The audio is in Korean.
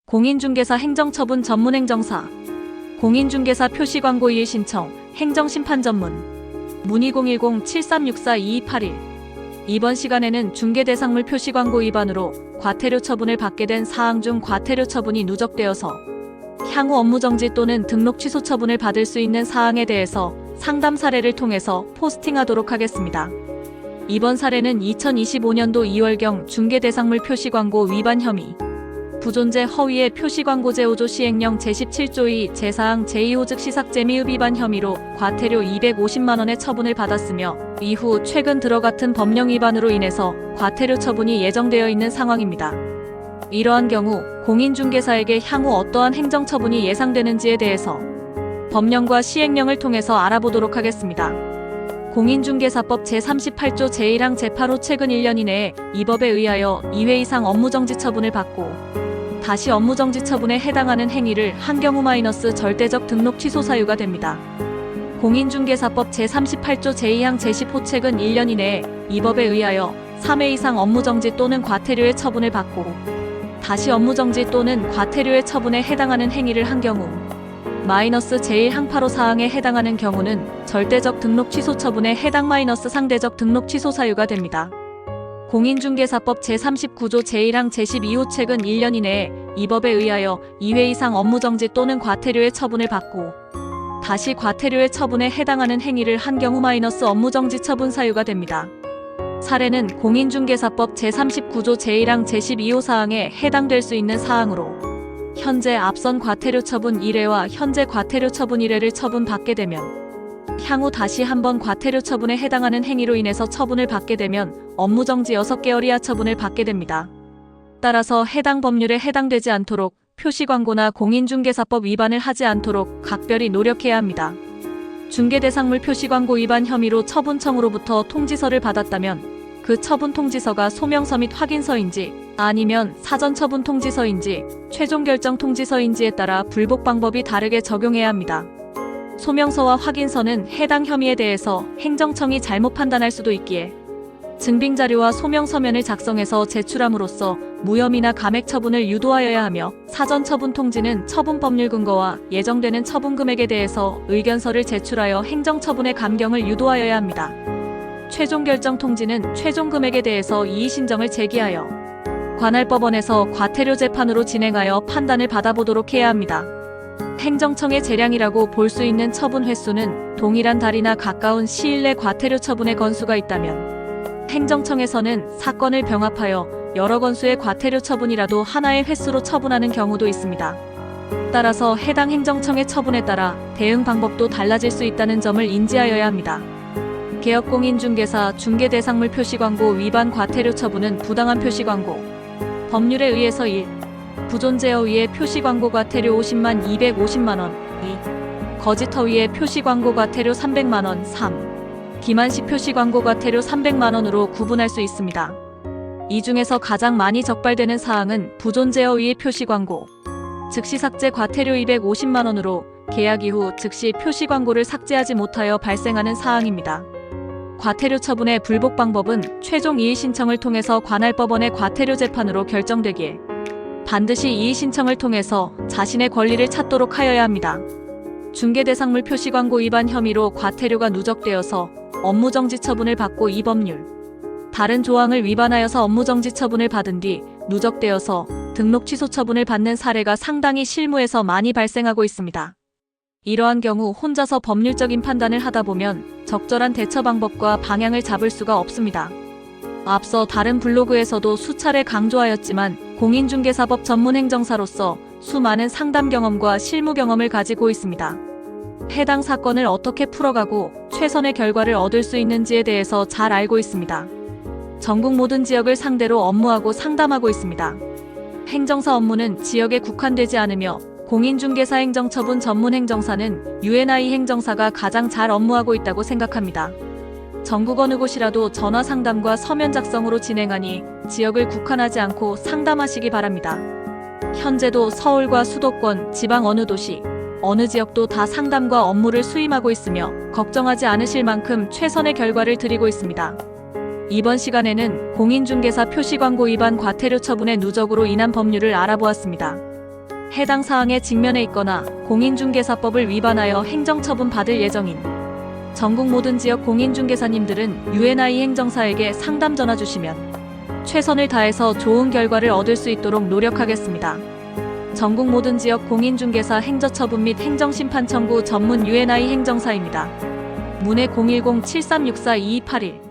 공인중개사 행정처분 전문행정사 공인중개사 표시광고 이일 신청 행정심판 전문 문의 010-7364-2281 이번 시간에는 중개대상물 표시광고 위반으로 과태료 처분을 받게 된 사항 중 과태료 처분이 누적되어서 향후 업무정지 또는 등록 취소 처분을 받을 수 있는 사항에 대해서 상담 사례를 통해서 포스팅하도록 하겠습니다. 이번 사례는 2025년도 2월경 중개대상물 표시광고 위반 혐의 부존재 허위의 표시광고제 5조 시행령 제17조 2 제사항 제2호 즉시삭제 및 위반 혐의로 과태료 250만원의 처분을 받았으며 이후 최근 들어 같은 법령 위반으로 인해서 과태료 처분이 예정되어 있는 상황입니다. 이러한 경우 공인중개사에게 향후 어떠한 행정처분이 예상되는지에 대해서 법령과 시행령을 통해서 알아보도록 하겠습니다. 공인중개사법 제38조 제1항 제8호 최근 1년 이내에 이 법에 의하여 2회 이상 업무정지 처분을 받고 다시 업무정지 처분에 해당하는 행위를 한 경우 마이너스 절대적 등록 취소 사유가 됩니다. 공인중개사법 제38조 제2항 제10호 최근 1년 이내에 이 법에 의하여 3회 이상 업무정지 또는 과태료의 처분을 받고 다시 업무정지 또는 과태료의 처분에 해당하는 행위를 한 경우 마이너스 제1항 8호 사항에 해당하는 경우는 절대적 등록 취소 처분에 해당 마이너스 상대적 등록 취소 사유가 됩니다. 공인중개사법 제39조 제1항 제12호 최근 1년 이내에 이 법에 의하여 2회 이상 업무정지 또는 과태료의 처분을 받고 다시 과태료의 처분에 해당하는 행위를 한 경우 마이너스 업무정지 처분 사유가 됩니다. 사례는 공인중개사법 제39조 제1항 제12호 사항에 해당될 수 있는 사항으로 현재 앞선 과태료 처분 1회와 현재 과태료 처분 1회를 처분받게 되면 향후 다시 한번 과태료 처분에 해당하는 행위로 인해서 처분을 받게 되면 업무정지 6개월 이하 처분을 받게 됩니다. 따라서 해당 법률에 해당되지 않도록 표시광고나 공인중개사법 위반을 하지 않도록 각별히 노력해야 합니다. 중개대상물 표시광고 위반 혐의로 처분청으로부터 통지서를 받았다면 그 처분 통지서가 소명서 및 확인서인지 아니면 사전 처분 통지서인지 최종 결정 통지서인지에 따라 불복 방법이 다르게 적용해야 합니다. 소명서와 확인서는 해당 혐의에 대해서 행정청이 잘못 판단할 수도 있기에 증빙자료와 소명서면을 작성해서 제출함으로써 무혐의나 감액 처분을 유도하여야 하며 사전 처분 통지는 처분 법률 근거와 예정되는 처분 금액에 대해서 의견서를 제출하여 행정처분의 감경을 유도하여야 합니다. 최종 결정 통지는 최종 금액에 대해서 이의 신청을 제기하여 관할 법원에서 과태료 재판으로 진행하여 판단을 받아보도록 해야 합니다. 행정청의 재량이라고 볼 수 있는 처분 횟수는 동일한 달이나 가까운 시일 내 과태료 처분의 건수가 있다면 행정청에서는 사건을 병합하여 여러 건수의 과태료 처분이라도 하나의 횟수로 처분하는 경우도 있습니다. 따라서 해당 행정청의 처분에 따라 대응 방법도 달라질 수 있다는 점을 인지하여야 합니다. 개업공인중개사 중개대상물 표시광고 위반 과태료 처분은 부당한 표시광고 법률에 의해서 1. 부존재 허위의 표시광고 과태료 50만 250만원 2. 거짓 허위의 표시광고 과태료 300만원 3. 기만시 표시광고 과태료 300만원으로 구분할 수 있습니다. 이 중에서 가장 많이 적발되는 사항은 부존재 허위의 표시광고 즉시 삭제 과태료 250만원으로 계약 이후 즉시 표시광고를 삭제하지 못하여 발생하는 사항입니다. 과태료 처분의 불복 방법은 최종 이의 신청을 통해서 관할법원의 과태료 재판으로 결정되기에 반드시 이의 신청을 통해서 자신의 권리를 찾도록 하여야 합니다. 중개대상물 표시광고 위반 혐의로 과태료가 누적되어서 업무정지 처분을 받고 이 법률 다른 조항을 위반하여서 업무정지 처분을 받은 뒤 누적되어서 등록 취소 처분을 받는 사례가 상당히 실무에서 많이 발생하고 있습니다. 이러한 경우 혼자서 법률적인 판단을 하다 보면 적절한 대처 방법과 방향을 잡을 수가 없습니다. 앞서 다른 블로그에서도 수차례 강조하였지만 공인중개사법 전문행정사로서 수많은 상담 경험과 실무 경험을 가지고 있습니다. 해당 사건을 어떻게 풀어가고 최선의 결과를 얻을 수 있는지에 대해서 잘 알고 있습니다. 전국 모든 지역을 상대로 업무하고 상담하고 있습니다. 행정사 업무는 지역에 국한되지 않으며 공인중개사 행정처분 전문행정사는 UNI 행정사가 가장 잘 업무하고 있다고 생각합니다. 전국 어느 곳이라도 전화 상담과 서면 작성으로 진행하니 지역을 국한하지 않고 상담하시기 바랍니다. 현재도 서울과 수도권, 지방 어느 도시, 어느 지역도 다 상담과 업무를 수임하고 있으며 걱정하지 않으실 만큼 최선의 결과를 드리고 있습니다. 이번 시간에는 공인중개사 표시광고 위반 과태료 처분의 누적으로 인한 법률을 알아보았습니다. 해당 사항에 직면해 있거나 공인중개사법을 위반하여 행정처분 받을 예정인 전국 모든 지역 공인중개사님들은 UNI 행정사에게 상담 전화 주시면 최선을 다해서 좋은 결과를 얻을 수 있도록 노력하겠습니다. 전국 모든 지역 공인중개사 행정처분 및 행정심판 청구 전문 UNI 행정사입니다. 문의 010-7364-2281